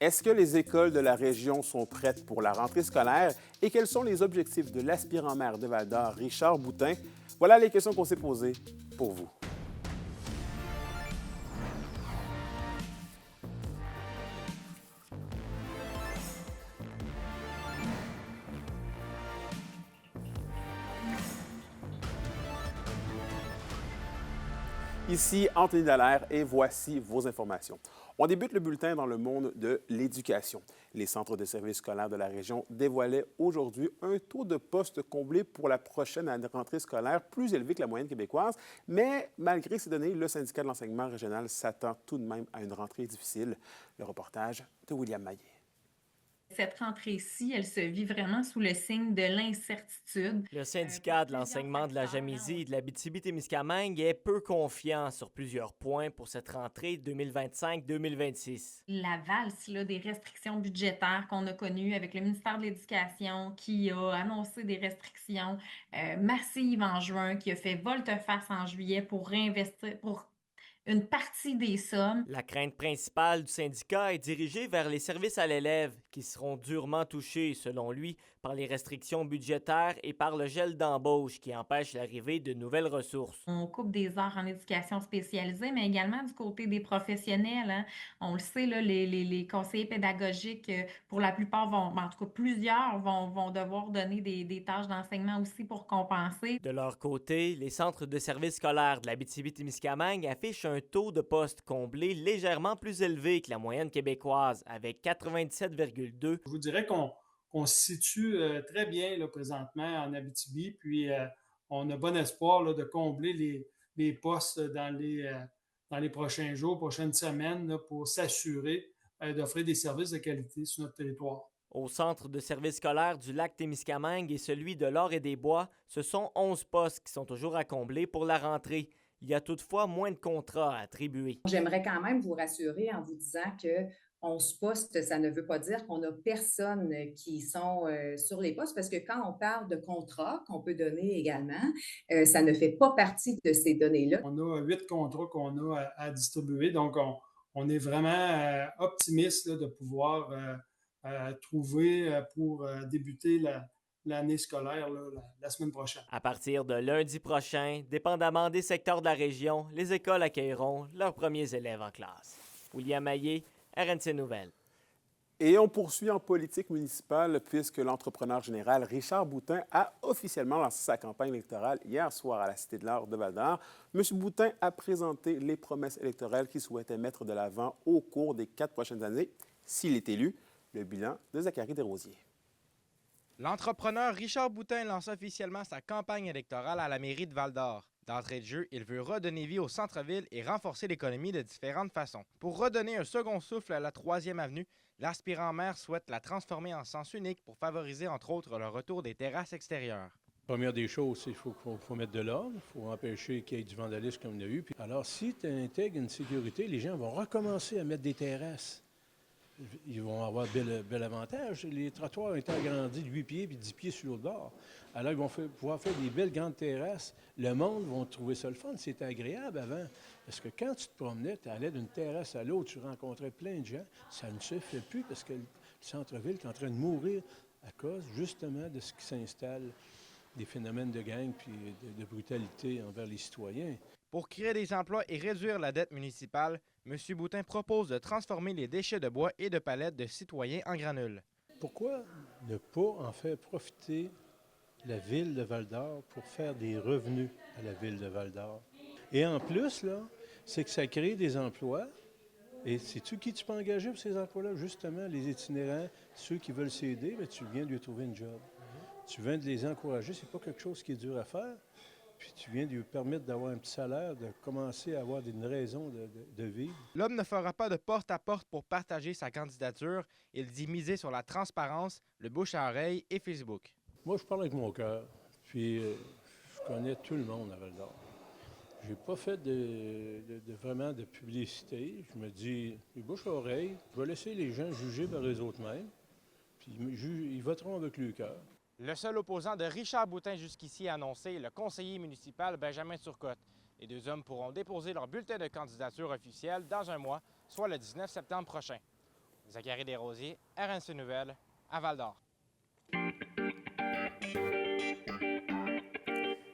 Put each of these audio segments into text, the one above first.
Est-ce que les écoles de la région sont prêtes pour la rentrée scolaire et quels sont les objectifs de l'aspirant maire de Val-d'Or, Richard Boutin? Voilà les questions qu'on s'est posées pour vous. Ici Anthony Dallaire et voici vos informations. On débute le bulletin dans le monde de l'éducation. Les centres de services scolaires de la région dévoilaient aujourd'hui un taux de postes comblés pour la prochaine rentrée scolaire plus élevé que la moyenne québécoise. Mais malgré ces données, le syndicat de l'enseignement régional s'attend tout de même à une rentrée difficile. Le reportage de William Maillet. Cette rentrée-ci, elle se vit vraiment sous le signe de l'incertitude. Le syndicat de l'enseignement de la Jamaisie et de l'Abitibi-Témiscamingue est peu confiant sur plusieurs points pour cette rentrée 2025-2026. La valse là, des restrictions budgétaires qu'on a connues avec le ministère de l'Éducation qui a annoncé des restrictions massives en juin, qui a fait volte-face en juillet pour réinvestir, pour une partie des sommes. La crainte principale du syndicat est dirigée vers les services à l'élève, qui seront durement touchés, selon lui, par les restrictions budgétaires et par le gel d'embauche qui empêche l'arrivée de nouvelles ressources. On coupe des heures en éducation spécialisée, mais également du côté des professionnels, hein. On le sait, là, les conseillers pédagogiques, pour la plupart en tout cas plusieurs, vont devoir donner des tâches d'enseignement aussi pour compenser. De leur côté, les centres de services scolaires de l'Abitibi-Témiscamingue affichent un taux de postes comblés légèrement plus élevé que la moyenne québécoise, avec 97,2. Je vous dirais qu'on se situe très bien là, présentement en Abitibi, puis on a bon espoir là, de combler les postes dans les prochains jours, prochaines semaines, là, pour s'assurer d'offrir des services de qualité sur notre territoire. Au centre de services scolaires du lac Témiscamingue et celui de l'Or-et-des-Bois, ce sont 11 postes qui sont toujours à combler pour la rentrée. Il y a toutefois moins de contrats à attribuer. J'aimerais quand même vous rassurer en vous disant que 11 postes, ça ne veut pas dire qu'on a personne qui sont sur les postes, parce que quand on parle de contrats qu'on peut donner également, ça ne fait pas partie de ces données-là. On a 8 contrats qu'on a à distribuer, donc on est vraiment optimiste là, de pouvoir trouver pour débuter l'année scolaire là, la semaine prochaine. À partir de lundi prochain, dépendamment des secteurs de la région, les écoles accueilleront leurs premiers élèves en classe. William Maillet, RNC Nouvelles. Et on poursuit en politique municipale puisque l'entrepreneur général Richard Boutin a officiellement lancé sa campagne électorale hier soir à la Cité de l'Art de Val-d'Or. M. Boutin a présenté les promesses électorales qu'il souhaitait mettre de l'avant au cours des 4 prochaines années, s'il est élu. Le bilan de Zachary Desrosiers. L'entrepreneur Richard Boutin lance officiellement sa campagne électorale à la mairie de Val-d'Or. D'entrée de jeu, il veut redonner vie au centre-ville et renforcer l'économie de différentes façons. Pour redonner un second souffle à la 3e avenue, l'aspirant maire souhaite la transformer en sens unique pour favoriser entre autres le retour des terrasses extérieures. Première des choses, c'est qu'il faut mettre de l'ordre, il faut empêcher qu'il y ait du vandalisme comme il y a eu. Alors, si tu intègres une sécurité, les gens vont recommencer à mettre des terrasses. Ils vont avoir bel avantage. Les trottoirs ont été agrandis de 8 pieds puis 10 pieds sur l'autre bord. Alors, ils vont pouvoir faire des belles grandes terrasses. Le monde va trouver ça le fun. C'était agréable avant. Parce que quand tu te promenais, tu allais d'une terrasse à l'autre, tu rencontrais plein de gens. Ça ne se fait plus parce que le centre-ville est en train de mourir à cause justement de ce qui s'installe, des phénomènes de gang puis de brutalité envers les citoyens. Pour créer des emplois et réduire la dette municipale, M. Boutin propose de transformer les déchets de bois et de palettes de citoyens en granules. Pourquoi ne pas en faire profiter la ville de Val-d'Or pour faire des revenus à la ville de Val-d'Or? Et en plus, là, c'est que ça crée des emplois. Et sais-tu qui tu peux engager pour ces emplois-là? Justement, les itinérants, ceux qui veulent s'aider, bien, tu viens de lui trouver une job. Tu viens de les encourager, c'est pas quelque chose qui est dur à faire. Puis tu viens de lui permettre d'avoir un petit salaire, de commencer à avoir une raison de vivre. L'homme ne fera pas de porte-à-porte pour partager sa candidature. Il dit miser sur la transparence, le bouche à oreille et Facebook. Moi, je parle avec mon cœur. Puis je connais tout le monde à Val-d'Or. J'ai pas fait vraiment de publicité. Je me dis, les bouche à oreille, je vais laisser les gens juger par eux autres mêmes. Puis ils voteront avec le cœur. Le seul opposant de Richard Boutin jusqu'ici annoncé est le conseiller municipal Benjamin Turcotte. Les deux hommes pourront déposer leur bulletin de candidature officiel dans un mois, soit le 19 septembre prochain. Zachary Desrosiers, RNC Nouvelles, à Val-d'Or.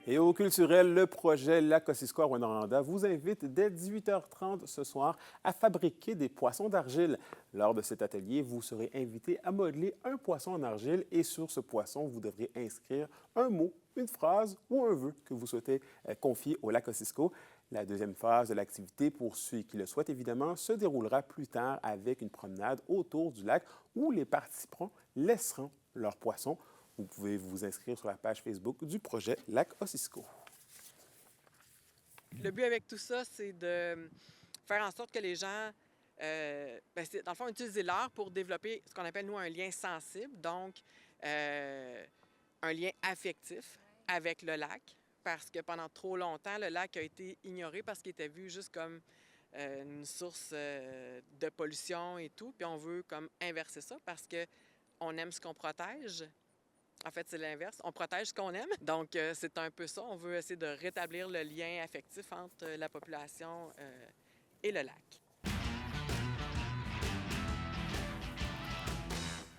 Et au culturel, le projet Lac-Kosciuszko à Rouyn-Noranda vous invite dès 18h30 ce soir à fabriquer des poissons d'argile. Lors de cet atelier, vous serez invité à modeler un poisson en argile et sur ce poisson, vous devrez inscrire un mot, une phrase ou un vœu que vous souhaitez confier au Lac-Kosciuszko. La deuxième phase de l'activité, pour ceux qui le souhaitent évidemment, se déroulera plus tard avec une promenade autour du lac où les participants laisseront leurs poissons. Vous pouvez vous inscrire sur la page Facebook du projet Lac-Kosciuszko. Le but avec tout ça, c'est de faire en sorte que les gens, dans le fond, utilisent l'art pour développer ce qu'on appelle, nous, un lien sensible, donc un lien affectif avec le lac, parce que pendant trop longtemps, le lac a été ignoré parce qu'il était vu juste comme une source de pollution et tout, puis on veut comme inverser ça parce qu'on aime ce qu'on protège. En fait, c'est l'inverse. On protège ce qu'on aime. Donc, c'est un peu ça. On veut essayer de rétablir le lien affectif entre la population et le lac.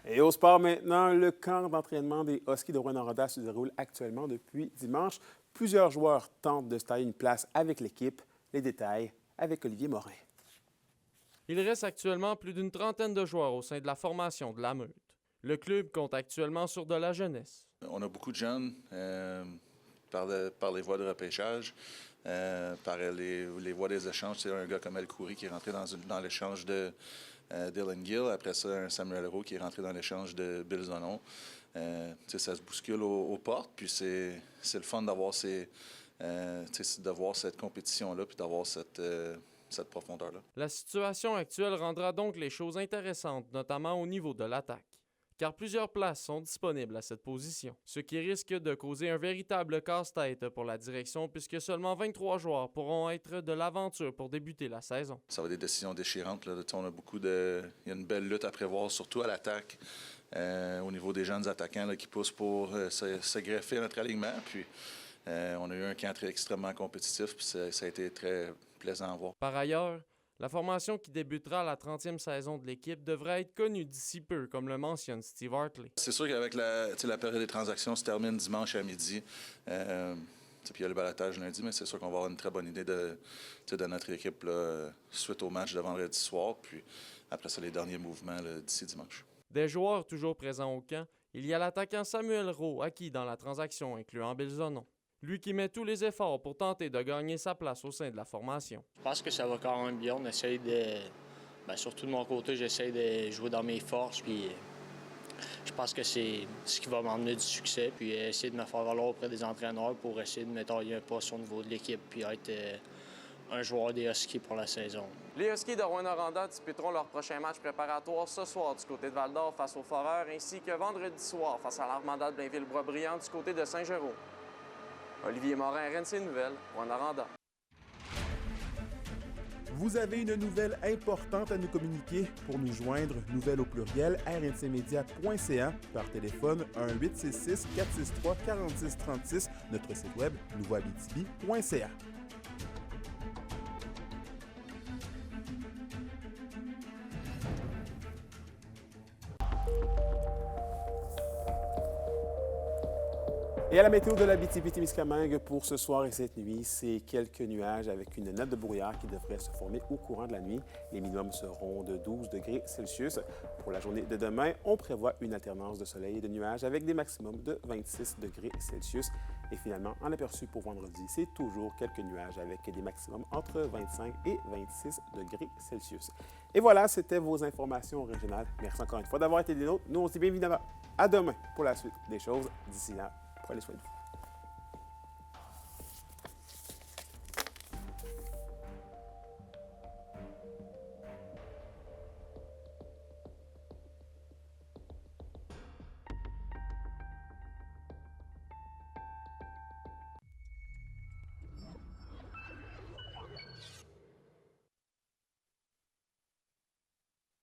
Et au sport maintenant, le camp d'entraînement des Huskies de Rouyn-Noranda se déroule actuellement depuis dimanche. Plusieurs joueurs tentent de se tailler une place avec l'équipe. Les détails avec Olivier Morin. Il reste actuellement plus d'une trentaine de joueurs au sein de la formation de la Meute. Le club compte actuellement sur de la jeunesse. On a beaucoup de jeunes par les voies de repêchage, par les voies des échanges. C'est un gars comme El Khoury qui est rentré dans l'échange de Dylan Gill. Après ça, un Samuel Rowe qui est rentré dans l'échange de Bill Zonon. Ça se bouscule aux portes, puis c'est le fun d'avoir de voir cette compétition-là, puis d'avoir cette profondeur-là. La situation actuelle rendra donc les choses intéressantes, notamment au niveau de l'attaque, car plusieurs places sont disponibles à cette position, ce qui risque de causer un véritable casse-tête pour la direction puisque seulement 23 joueurs pourront être de l'aventure pour débuter la saison. Ça va être des décisions déchirantes. Là. On a il y a une belle lutte à prévoir, surtout à l'attaque, au niveau des jeunes attaquants là, qui poussent pour se greffer à notre alignement. Puis, on a eu un camp extrêmement compétitif, puis ça a été très plaisant à voir. Par ailleurs, la formation qui débutera la 30e saison de l'équipe devrait être connue d'ici peu, comme le mentionne Steve Hartley. C'est sûr qu'avec la période des transactions se termine dimanche à midi. Puis il y a le balotage lundi, mais c'est sûr qu'on va avoir une très bonne idée de notre équipe là, suite au match de vendredi soir. Puis après ça, les derniers mouvements d'ici dimanche. Des joueurs toujours présents au camp, il y a l'attaquant Samuel Rowe, acquis dans la transaction, incluant Bill Zonon. Lui qui met tous les efforts pour tenter de gagner sa place au sein de la formation. Je pense que ça va quand même bien. On essaye surtout de mon côté, j'essaie de jouer dans mes forces. Puis je pense que c'est ce qui va m'emmener du succès. Puis essayer de me faire valoir auprès des entraîneurs pour essayer de me tailler un poste au niveau de l'équipe. Puis être un joueur des Huskies pour la saison. Les Huskies de Rouyn-Noranda disputeront leur prochain match préparatoire ce soir du côté de Val-d'Or face aux Foreurs, ainsi que vendredi soir face à l'Armada de Blainville-Boisbriand du côté de Saint-Jérôme. Olivier Morin, RNC Nouvelles, Rouyn-Noranda. Vous avez une nouvelle importante à nous communiquer. Pour nous joindre, nouvelle au pluriel, rncmedia.ca, par téléphone 1-866-463-4636, notre site web nouveauabitibi.ca. Et à la météo de l'Abitibi-Témiscamingue pour ce soir et cette nuit, c'est quelques nuages avec une nappe de brouillard qui devrait se former au courant de la nuit. Les minimums seront de 12 degrés Celsius. Pour la journée de demain, on prévoit une alternance de soleil et de nuages avec des maximums de 26 degrés Celsius. Et finalement, en aperçu pour vendredi, c'est toujours quelques nuages avec des maximums entre 25 et 26 degrés Celsius. Et voilà, c'était vos informations régionales. Merci encore une fois d'avoir été des nôtres. Nous, on se dit bien évidemment à demain pour la suite des choses. D'ici là, prenez soin de vous.